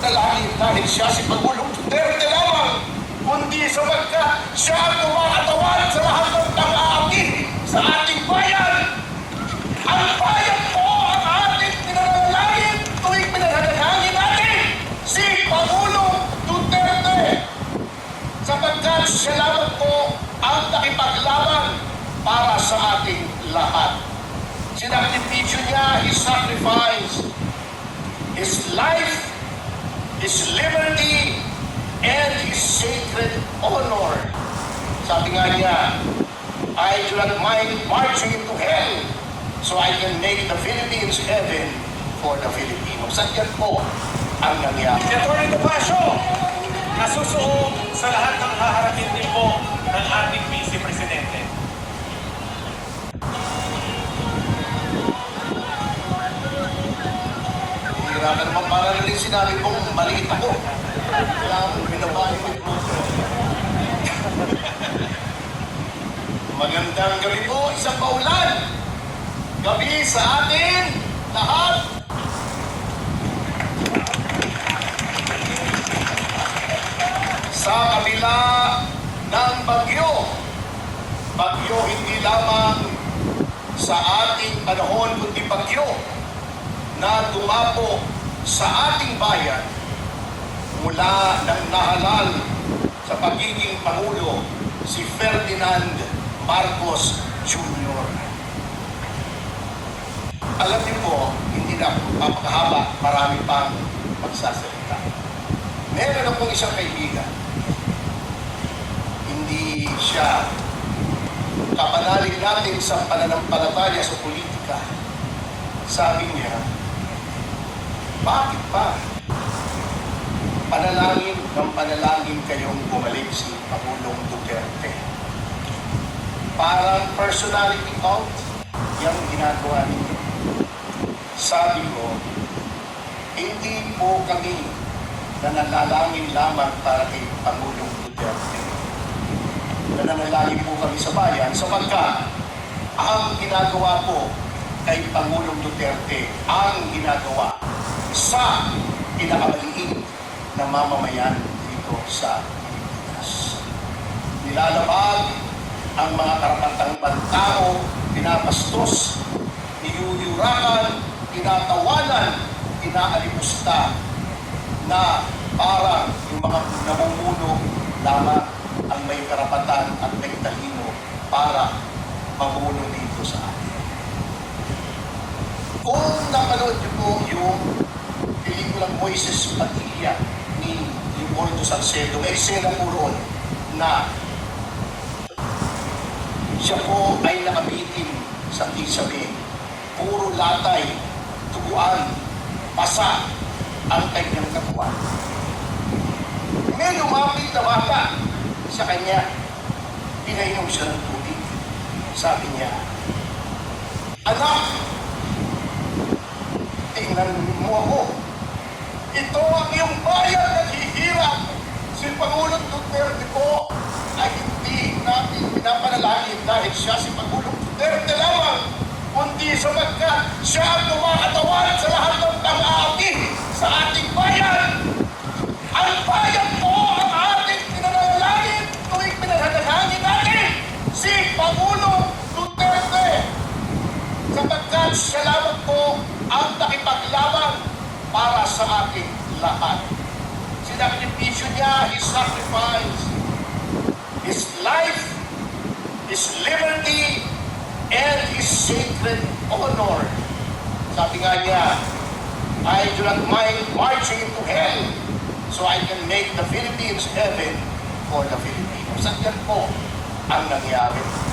nagdalangin dahil siya si Pangulong Duterte lamang, kundi sapagkat siya ang kumakatawan sa lahat ng pang-aakit sa ating bayan. Ang bayan po ang ating pinanalangin tuwing pinanalangin natin si Pangulong Duterte, sapagkat siya lamang po ang nakipaglaban para sa ating lahat. Sinakripisyo niya, His sacrifice, His life, His liberty, and His sacred honor. Sabi nga niya, I do not mind marching into hell so I can make the Philippines heaven for the Filipinos. At yan po ang nangyari. Si Atty. Topacio, nasusuot sa lahat ng haharapin din po ng ating Vice Presidente. Hira ka naman para na rin sinabi kong maliit ako. Kailangan mo binabahin mo ito. Magandang gabi po, isang paulan. Gabi sa atin lahat. Sa kabila ng bagyo hindi lamang sa ating panahon kundi bagyo na dumapo sa ating bayan mula nang nahalal sa pagiging Pangulo si Ferdinand Marcos Jr. Alam niyo po, hindi na papakahaba, marami pang magsasalita. Meron akong isang kaibigan. Hindi siya kapanalig natin sa pananampalataya sa politika. Sabi niya, bakit pa? Panalangin ng panalangin kayong bumalik si Pangulong Duterte. Parang personality cult, yung ginagawa ninyo. Sabi ko, hindi po kami nananalangin lamang para kay Pangulong Duterte. Nananalangin po kami sa bayan sapagkat ang ginagawa po kay Pangulong Duterte ang ginagawa sa pinakamaliit na mamamayan dito sa Pilipinas. Nilalabag ang mga karapatang pantao, pinapastos, niyuyurakan, tinatawanan, inaalimusta na parang yung mga namumuno lamang ang may karapatan at may talino para mamuno dito sa atin. Kung napanood niyo po yung pelikulang Moises Padilla ni Leopoldo Salcedo, may eksena po roon na siya po ay nakabitin sa kisabi. Puro latay, tuguan, pasa ang kanyang katawan. May lumapit na bata sa kanya. Pinainom siya ng tubig. Sabi niya, anak, tingnan mo ako. Ito ang iyong bayan na hihirap. Si Pangulong Duterte po ay hindi natin pinapanalangin dahil siya si Pangulong Duterte lamang, kundi sapagkat siya ang kumakatawan sa lahat ng pang-aakit sa ating bayan. Ang bayan po ang ating pinanalangin tuwing pinanalangin natin si Pangulong Duterte, sapagkat siya lamang po ang nakipaglaban para sa ating lahat. Sinakripisyo niya, His sacrifice, His life, His liberty, and His sacred honor. Sabi nga niya, I do not mind marching into hell so I can make the Philippines heaven for the Filipinos. At yan po ang nangyari.